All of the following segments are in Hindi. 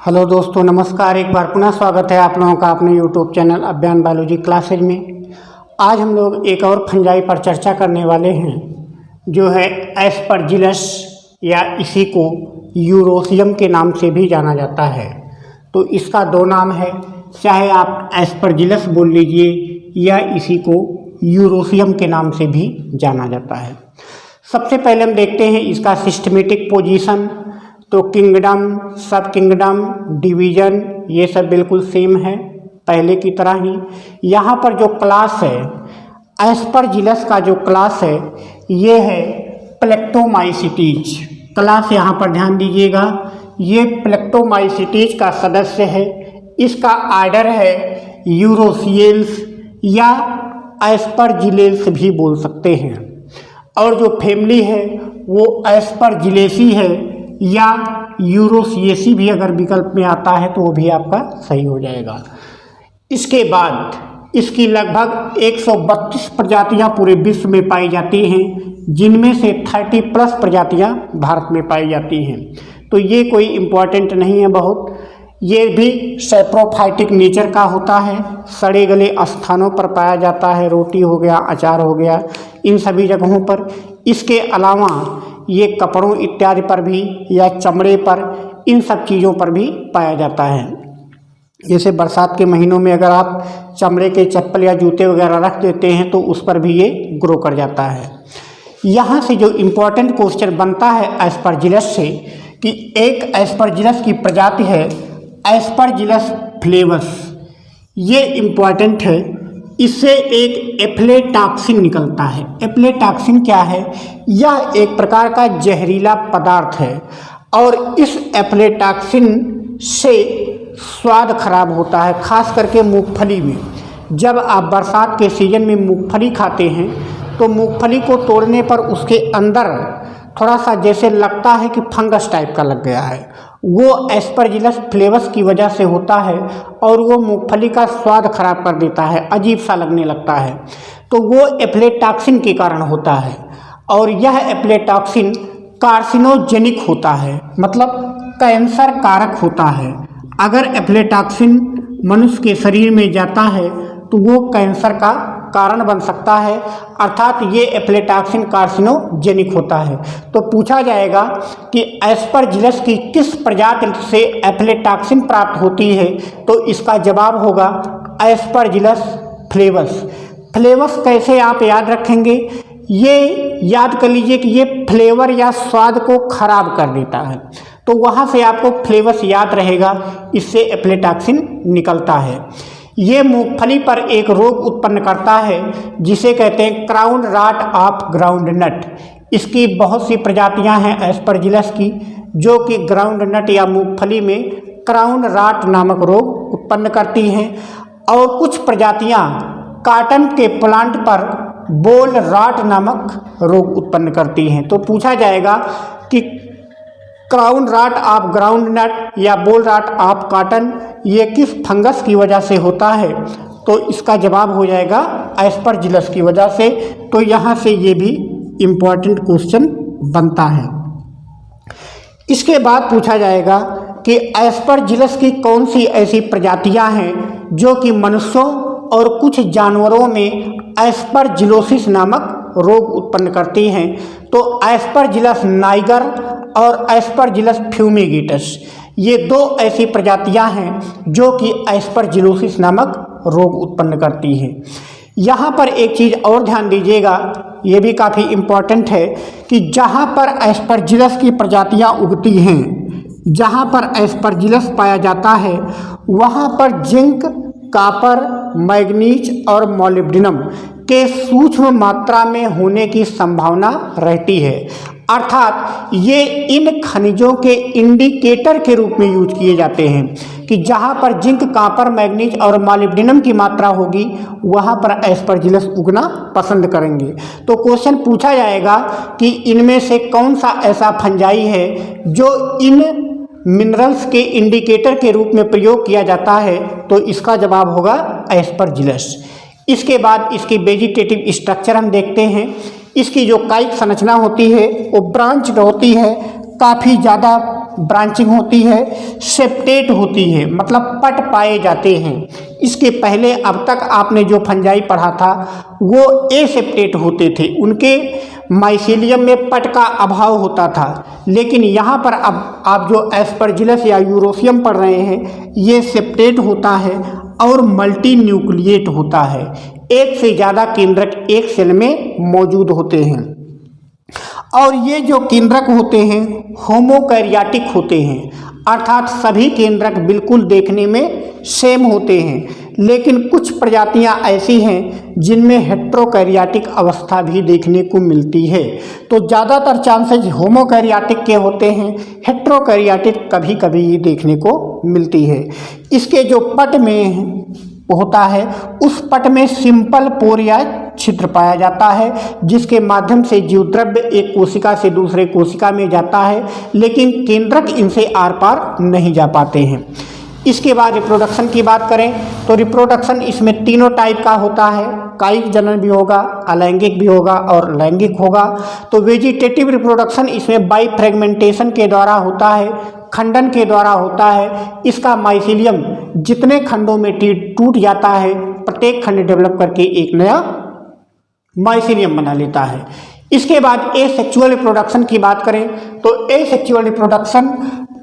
हेलो दोस्तों, नमस्कार। एक बार पुनः स्वागत है आप लोगों का अपने यूट्यूब चैनल अभियान बायोलॉजी क्लासेज में। आज हम लोग एक और फंजाई पर चर्चा करने वाले हैं जो है एस्परजिलस, या इसी को यूरोसियम के नाम से भी जाना जाता है। तो इसका दो नाम है, चाहे आप एस्परजिलस बोल लीजिए या इसी को यूरोसियम के नाम से भी जाना जाता है। सबसे पहले हम देखते हैं इसका सिस्टमेटिक पोजीशन। तो किंगडम, सब किंगडम, डिवीज़न ये सब बिल्कुल सेम है पहले की तरह ही। यहाँ पर जो क्लास है एस्परजिलस का, जो क्लास है ये है प्लेक्टोमाइसिटीज क्लास। यहाँ पर ध्यान दीजिएगा, ये प्लेक्टोमाइसिटीज का सदस्य है। इसका आर्डर है यूरोसियल्स या एस्परजिलेस भी बोल सकते हैं, और जो फैमिली है वो एस्परजिलेसी है या यूरोसिएसी भी अगर विकल्प में आता है तो वो भी आपका सही हो जाएगा। इसके बाद इसकी लगभग 132 प्रजातियां पूरे विश्व में पाई जाती हैं, जिनमें से 30+ प्रजातियां भारत में पाई जाती हैं। तो ये कोई इम्पोर्टेंट नहीं है बहुत। ये भी सैप्रोफाइटिक नेचर का होता है, सड़े गले स्थानों पर पाया जाता है, रोटी हो गया, अचार हो गया, इन सभी जगहों पर। इसके अलावा ये कपड़ों इत्यादि पर भी या चमड़े पर, इन सब चीज़ों पर भी पाया जाता है। जैसे बरसात के महीनों में अगर आप चमड़े के चप्पल या जूते वगैरह रख देते हैं तो उस पर भी ये ग्रो कर जाता है। यहाँ से जो इम्पोर्टेंट क्वेश्चन बनता है एस्परजिलस से कि एक एस्परजिलस की प्रजाति है एस्परजिलस फ्लेवस, ये इम्पॉर्टेंट है। इससे एक एफ्लेटॉक्सिन निकलता है। एफ्लेटॉक्सिन क्या है? यह एक प्रकार का जहरीला पदार्थ है, और इस एफ्लेटॉक्सिन से स्वाद खराब होता है, खास करके मूंगफली में। जब आप बरसात के सीजन में मूंगफली खाते हैं तो मूंगफली को तोड़ने पर उसके अंदर थोड़ा सा जैसे लगता है कि फंगस टाइप का लग गया है, वो एस्परजिलस फ्लेवस की वजह से होता है, और वो मूंगफली का स्वाद खराब कर देता है, अजीब सा लगने लगता है। तो वो एफ्लेटॉक्सिन के कारण होता है, और यह एफ्लेटॉक्सिन कार्सिनोजेनिक होता है, मतलब कैंसर कारक होता है। अगर एफ्लेटॉक्सिन मनुष्य के शरीर में जाता है तो वो कैंसर का कारण बन सकता है, अर्थात ये एफ्लेटॉक्सिन कार्सिनोजेनिक होता है। तो पूछा जाएगा कि एस्परजिलस की किस प्रजाति से एफ्लेटॉक्सिन प्राप्त होती है, तो इसका जवाब होगा एस्परजिलस फ्लेवस। फ्लेवस कैसे आप याद रखेंगे? ये याद कर लीजिए कि ये फ्लेवर या स्वाद को खराब कर देता है, तो वहाँ से आपको फ्लेवस याद रहेगा, इससे एफ्लेटॉक्सिन निकलता है। ये मूंगफली पर एक रोग उत्पन्न करता है जिसे कहते हैं क्राउन रॉट ऑफ ग्राउंडनट। इसकी बहुत सी प्रजातियां हैं एस्परजिलस की, जो कि ग्राउंडनट या मूंगफली में क्राउन रॉट नामक रोग उत्पन्न करती हैं, और कुछ प्रजातियां कॉटन के प्लांट पर बोल रॉट नामक रोग उत्पन्न करती हैं। तो पूछा जाएगा कि क्राउन रॉट ऑफ ग्राउंडनट या बोल रॉट ऑफ कॉटन ये किस फंगस की वजह से होता है, तो इसका जवाब हो जाएगा एस्परजिलस की वजह से। तो यहाँ से ये भी इम्पॉर्टेंट क्वेश्चन बनता है। इसके बाद पूछा जाएगा कि एस्परजिलस की कौन सी ऐसी प्रजातियां हैं जो कि मनुष्यों और कुछ जानवरों में एस्परजिलोसिस नामक रोग उत्पन्न करती हैं। तो एस्परजिलस नाइगर और एस्परजिलस फ्यूमिगेटस, ये दो ऐसी प्रजातियां हैं जो कि एस्परजिलोसिस नामक रोग उत्पन्न करती हैं। यहाँ पर एक चीज़ और ध्यान दीजिएगा, ये भी काफ़ी इम्पॉर्टेंट है कि जहाँ पर एस्परजिलस की प्रजातियां उगती हैं, जहाँ पर एस्परजिलस पाया जाता है, वहाँ पर जिंक, कॉपर, मैग्नीज और मोलिब्डेनम के सूक्ष्म मात्रा में होने की संभावना रहती है। अर्थात ये इन खनिजों के इंडिकेटर के रूप में यूज किए जाते हैं कि जहाँ पर जिंक, कॉपर, मैग्नीज और मोलिब्डेनम की मात्रा होगी वहाँ पर एस्परजिलस उगना पसंद करेंगे। तो क्वेश्चन पूछा जाएगा कि इनमें से कौन सा ऐसा फंजाई है जो इन मिनरल्स के इंडिकेटर के रूप में प्रयोग किया जाता है, तो इसका जवाब होगा एस्परजिलस। इसके बाद इसकी वेजिटेटिव स्ट्रक्चर हम देखते हैं। इसकी जो कायिक संरचना होती है वो ब्रांच होती है, काफ़ी ज़्यादा ब्रांचिंग होती है, सेप्टेट होती है, मतलब पट पाए जाते हैं। इसके पहले अब तक आपने जो फंजाई पढ़ा था वो एसेप्टेट होते थे, उनके माइसीलियम में पट का अभाव होता था। लेकिन यहाँ पर अब आप जो एस्परजिलस या यूरोसियम पढ़ रहे हैं ये सेप्टेट होता है और मल्टी न्यूक्लिएट होता है। एक से ज़्यादा केंद्रक एक सेल में मौजूद होते हैं और ये जो केंद्रक होते हैं होमोकैरियोटिक होते हैं, अर्थात सभी केंद्रक बिल्कुल देखने में सेम होते हैं। लेकिन कुछ प्रजातियां ऐसी हैं जिनमें हेट्रोकैरियोटिक अवस्था भी देखने को मिलती है। तो ज़्यादातर चांसेज होमोकैरियोटिक के होते हैं, हेट्रोकैरियोटिक कभी कभी ही देखने को मिलती है। इसके जो पट में होता है उस पट में सिंपल पोर या छिद्र पाया जाता है जिसके माध्यम से जीवद्रव्य एक कोशिका से दूसरे कोशिका में जाता है, लेकिन केंद्रक इनसे आर पार नहीं जा पाते हैं। इसके बाद रिप्रोडक्शन की बात करें तो रिप्रोडक्शन इसमें तीनों टाइप का होता है, कायिक जनन भी होगा, अलैंगिक भी होगा और लैंगिक होगा। तो वेजिटेटिव रिप्रोडक्शन इसमें बाई फ्रेगमेंटेशन के द्वारा होता है, खंडन के द्वारा होता है। इसका माइसीलियम जितने खंडों में टूट जाता है प्रत्येक खंड डेवलप करके एक नया माइसीलियम बना लेता है। इसके बाद एसेक्सुअल रिप्रोडक्शन की बात करें तो एसेक्सुअल रिप्रोडक्शन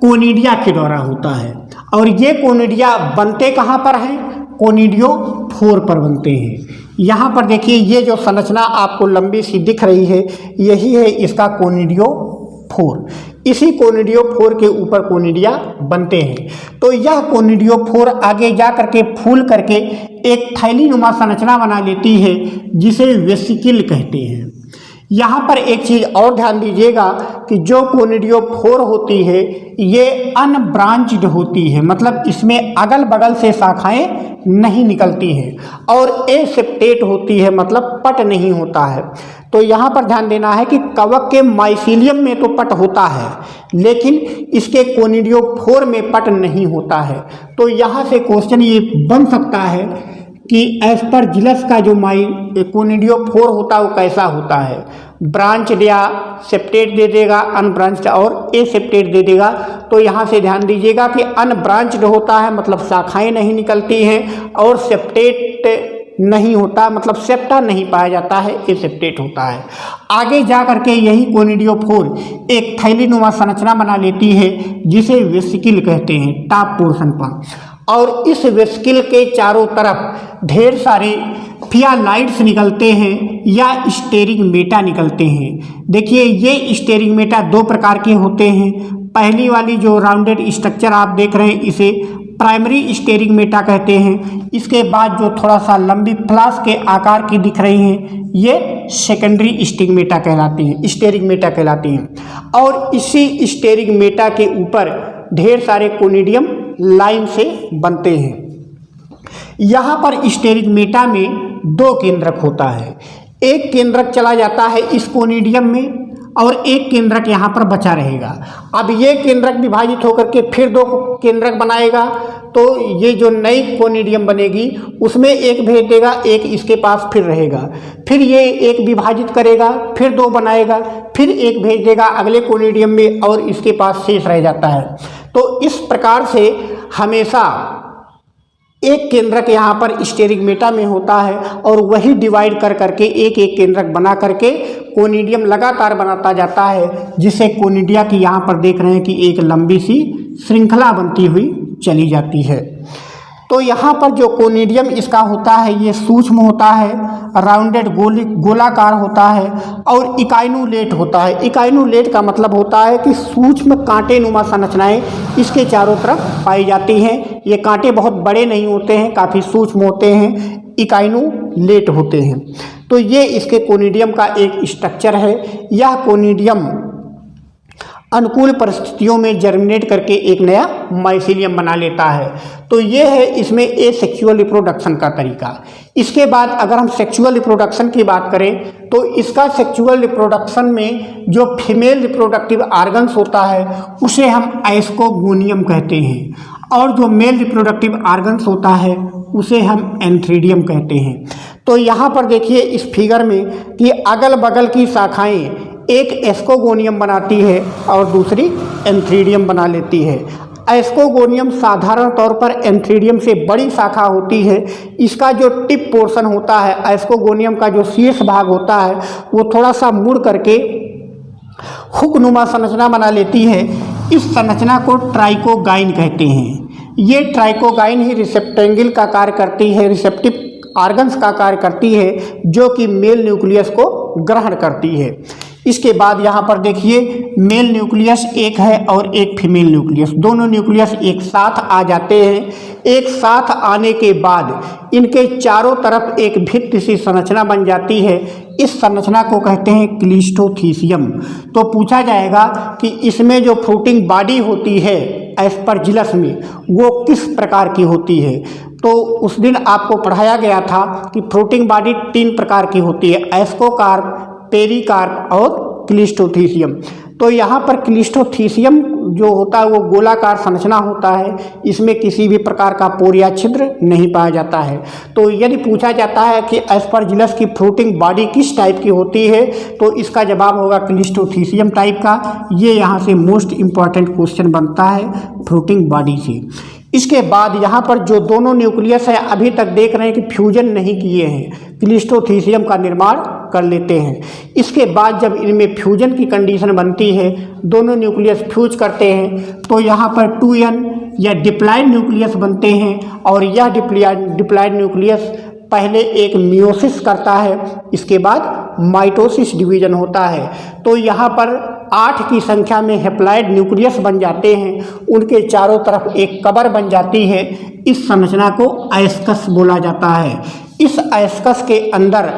कोनिडिया के द्वारा होता है और ये कोनिडिया बनते कहाँ पर हैं? कोनिडियोफोर पर बनते हैं। यहाँ पर देखिए ये जो संरचना आपको लंबी सी दिख रही है यही है इसका कोनिडियोफोर। इसी कोनिडियोफोर के ऊपर कोनिडिया बनते हैं। तो यह कोनिडियोफोर आगे जा करके फूल करके एक थैलीनुमा संरचना बना लेती है जिसे वेसिकल कहते हैं। यहाँ पर एक चीज़ और ध्यान दीजिएगा कि जो कोनिडियोफोर होती है ये अनब्रांच्ड होती है, मतलब इसमें अगल बगल से शाखाएं नहीं निकलती हैं और एसेप्टेट होती है, मतलब पट नहीं होता है। तो यहाँ पर ध्यान देना है कि कवक के माइसीलियम में तो पट होता है लेकिन इसके कोनिडियोफोर में पट नहीं होता है। तो यहाँ से क्वेश्चन ये बन सकता है कि एस्परजिलस का जो कोनिडियोफोर होता है वो कैसा होता है, ब्रांच या सेप्टेट दे देगा, अनब्रांच्ड और एसेप्टेट दे देगा। तो यहाँ से ध्यान दीजिएगा कि अनब्रांच्ड होता है मतलब शाखाएं नहीं निकलती हैं और सेप्टेट नहीं होता मतलब सेप्टा नहीं पाया जाता है, एसेप्टेट होता है। आगे जा करके यही कोनिडियोफोर एक थैलीनुमा संरचना बना लेती है जिसे वेसिकल कहते हैं टॉप पोर्शन पर, और इस वेसिकल के चारों तरफ ढेर सारे फियालाइड्स निकलते हैं या स्टेरिगमेटा निकलते हैं। देखिए ये स्टेरिगमेटा दो प्रकार के होते हैं। पहली वाली जो राउंडेड स्ट्रक्चर आप देख रहे हैं इसे प्राइमरी स्टेरिगमेटा कहते हैं। इसके बाद जो थोड़ा सा लंबी फ्लास्क के आकार की दिख रही हैं ये सेकेंडरी स्टिग्मेटा कहलाती हैं, स्टेरिगमेटा कहलाती हैं। और इसी स्टेरिगमेटा के ऊपर ढेर सारे कोनिडियम लाइन से बनते हैं। यहाँ पर स्टेरिगमेटा में दो केंद्रक होता है, एक केंद्रक चला जाता है इस कोनिडियम में और एक केंद्रक यहाँ पर बचा रहेगा। अब ये केंद्रक विभाजित होकर के फिर दो केंद्रक बनाएगा, तो ये जो नई कोनिडियम बनेगी उसमें एक भेज देगा, एक इसके पास फिर रहेगा, फिर ये एक विभाजित करेगा, फिर दो बनाएगा, फिर एक भेज देगा अगले कोनिडियम में और इसके पास शेष रह जाता है। तो इस प्रकार से हमेशा एक केंद्रक यहाँ पर स्टेरिगमेटा में होता है और वही डिवाइड कर करके एक एक केंद्रक बना करके कोनिडियम लगातार बनाता जाता है, जिसे कोनिडिया की यहाँ पर देख रहे हैं कि एक लंबी सी श्रृंखला बनती हुई चली जाती है। तो यहाँ पर जो कोनिडियम इसका होता है ये सूक्ष्म होता है, राउंडेड गोलाकार होता है और इकाइनुलेट होता है। इकाइनुलेट का मतलब होता है कि सूक्ष्म कांटे नुमा संरचनाएं इसके चारों तरफ पाई जाती हैं। ये कांटे बहुत बड़े नहीं होते हैं, काफ़ी सूक्ष्म होते हैं, इकाइनुलेट होते हैं। तो ये इसके कोनिडियम का एक स्ट्रक्चर है। यह कोनिडियम अनुकूल परिस्थितियों में जर्मिनेट करके एक नया माइसीलियम बना लेता है। तो ये है इसमें एसेक्सुअल रिप्रोडक्शन का तरीका। इसके बाद अगर हम सेक्सुअल रिप्रोडक्शन की बात करें तो इसका सेक्सुअल रिप्रोडक्शन में जो फीमेल रिप्रोडक्टिव आर्गन्स होता है उसे हम एस्कोगोनियम कहते हैं और जो मेल रिप्रोडक्टिव आर्गन्स होता है उसे हम एंथ्रीडियम कहते हैं। तो यहाँ पर देखिए इस फिगर में कि अगल बगल की शाखाएं एक एस्कोगोनियम बनाती है और दूसरी एंथ्रीडियम बना लेती है। एस्कोगोनियम साधारण तौर पर एंथ्रीडियम से बड़ी शाखा होती है। इसका जो टिप पोर्शन होता है, एस्कोगोनियम का जो शीर्ष भाग होता है, वो थोड़ा सा मुड़ करके हुकनुमा संरचना बना लेती है। इस संरचना को ट्राइकोगाइन कहते हैं। ये ट्राइकोगाइन ही रिसेप्टेंगल का कार्य करती है, रिसेप्टिव ऑर्गन्स का कार्य करती है, जो कि मेल न्यूक्लियस को ग्रहण करती है। इसके बाद यहाँ पर देखिए, मेल न्यूक्लियस एक है और एक फीमेल न्यूक्लियस, दोनों न्यूक्लियस एक साथ आ जाते हैं। एक साथ आने के बाद इनके चारों तरफ एक भित्ति सी संरचना बन जाती है। इस संरचना को कहते हैं क्लिस्टोथीसियम। तो पूछा जाएगा कि इसमें जो फ्रूटिंग बॉडी होती है एस्परजिलस में, वो किस प्रकार की होती है। तो उस दिन आपको पढ़ाया गया था कि फ्रूटिंग बॉडी 3 प्रकार की होती है, एस्कोकार्प, पेरिकार्प और क्लिस्टोथीसियम। तो यहाँ पर क्लिस्टोथीसियम जो होता है वो गोलाकार संरचना होता है, इसमें किसी भी प्रकार का पोर या छिद्र नहीं पाया जाता है। तो यदि पूछा जाता है कि एस्परजिलस की फ्रूटिंग बॉडी किस टाइप की होती है, तो इसका जवाब होगा क्लिस्टोथीसियम टाइप का। ये यहाँ से मोस्ट इम्पॉर्टेंट क्वेश्चन बनता है फ्रूटिंग बॉडी से। इसके बाद यहाँ पर जो दोनों न्यूक्लियस है अभी तक देख रहे हैं कि फ्यूजन नहीं किए हैं, क्लिस्टोथीसियम का निर्माण कर लेते हैं। इसके बाद जब इनमें फ्यूजन की कंडीशन बनती है, दोनों न्यूक्लियस फ्यूज करते हैं, तो यहाँ पर 2n या डिप्लॉइड न्यूक्लियस बनते हैं। और यह डिप्लॉइड न्यूक्लियस पहले एक मियोसिस करता है, इसके बाद माइटोसिस डिवीजन होता है। तो यहाँ पर 8 की संख्या में हैप्लॉइड न्यूक्लियस बन जाते हैं, उनके चारों तरफ एक कबर बन जाती है। इस संरचना को अयस्कस बोला जाता है। इस अयस्कस के अंदर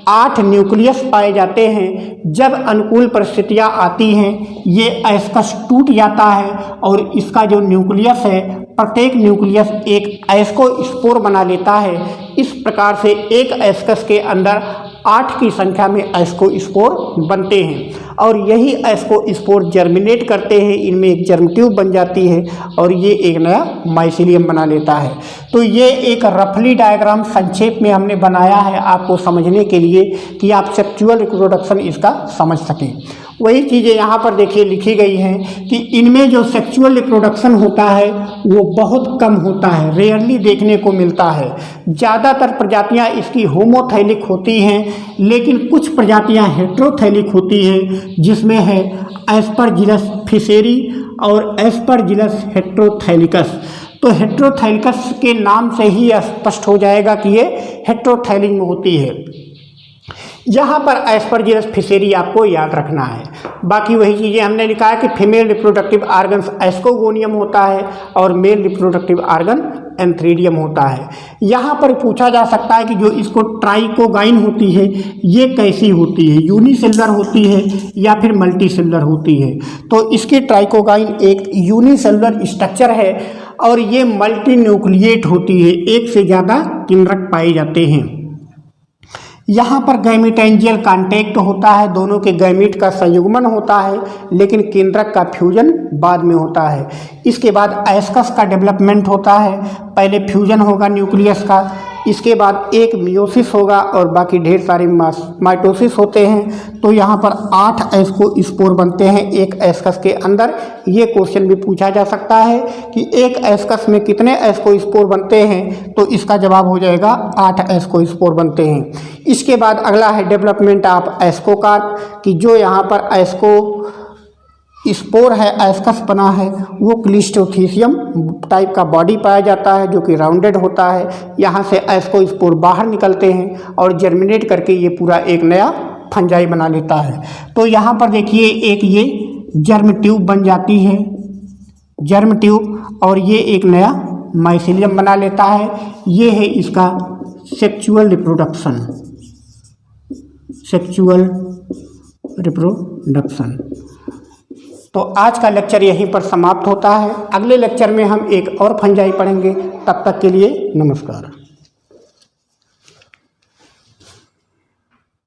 8 न्यूक्लियस पाए जाते हैं। जब अनुकूल परिस्थितियाँ आती हैं, ये अयस्कस टूट जाता है और इसका जो न्यूक्लियस है, प्रत्येक न्यूक्लियस एक एस्कोस्पोर बना लेता है। इस प्रकार से एक अयस्कस के अंदर 8 की संख्या में एस्कोस्पोर बनते हैं और यही एस्कोस्पोर जर्मिनेट करते हैं, इनमें एक जर्म ट्यूब बन जाती है और ये एक नया माइसीलियम बना लेता है। तो ये एक रफली डायग्राम संक्षेप में हमने बनाया है आपको समझने के लिए कि आप सेक्सुअल रिप्रोडक्शन इसका समझ सकें। वही चीज़ें यहाँ पर देखिए लिखी गई हैं कि इनमें जो सेक्सुअल रिप्रोडक्शन होता है वो बहुत कम होता है, रेयरली देखने को मिलता है। ज़्यादातर प्रजातियाँ इसकी होमोथैलिक होती हैं, लेकिन कुछ प्रजातियाँ हेट्रोथैलिक होती हैं, जिसमें है एस्परजिलस फिशेरी और एस्परजिलस हेट्रोथैलिकस। तो हेट्रोथैलिकस के नाम से ही स्पष्ट हो जाएगा कि ये हेट्रोथैलिक में होती है। यहाँ पर एस्परजिलस फिशेरी आपको याद रखना है। बाकी वही चीज़ें हमने लिखा है कि फीमेल रिप्रोडक्टिव आर्गन्स एस्कोगोनियम होता है और मेल रिप्रोडक्टिव आर्गन एंथ्रीडियम होता है। यहाँ पर पूछा जा सकता है कि जो इसको ट्राइकोगाइन होती है ये कैसी होती है, यूनिसेलुलर होती है या फिर मल्टीसेलुलर होती है। तो इसकी ट्राइकोगाइन एक यूनिसेलुलर स्ट्रक्चर है और ये मल्टी न्यूक्लिएट होती है, एक से ज़्यादा केंद्रक पाए जाते हैं। यहाँ पर गैमीटेंजियल कांटेक्ट होता है, दोनों के गैमीट का संयुग्मन होता है, लेकिन केंद्रक का फ्यूजन बाद में होता है। इसके बाद अयस्कस का डेवलपमेंट होता है, पहले फ्यूजन होगा न्यूक्लियस का, इसके बाद एक मियोसिस होगा और बाकी ढेर सारे माइटोसिस होते हैं। तो यहाँ पर 8 एस्कोस्पोर बनते हैं एक एस्कस के अंदर। ये क्वेश्चन भी पूछा जा सकता है कि एक एस्कस में कितने एस्कोस्पोर बनते हैं, तो इसका जवाब हो जाएगा 8 एस्कोस्पोर बनते हैं। इसके बाद अगला है डेवलपमेंट ऑफ एस्कोकार्प, कि जो यहाँ पर एस्को स्पोर है, एस्कस बना है, वो क्लिस्टोथीसियम टाइप का बॉडी पाया जाता है जो कि राउंडेड होता है। यहाँ से एस्को स्पोर बाहर निकलते हैं और जर्मिनेट करके ये पूरा एक नया फंजाई बना लेता है। तो यहाँ पर देखिए एक ये जर्म ट्यूब बन जाती है, जर्म ट्यूब, और ये एक नया माइसीलियम बना लेता है। ये है इसका सेक्सुअल रिप्रोडक्शन, सेक्सुअल रिप्रोडक्शन। तो आज का लेक्चर यहीं पर समाप्त होता है। अगले लेक्चर में हम एक और फंजाई पढ़ेंगे। तब तक के लिए नमस्कार।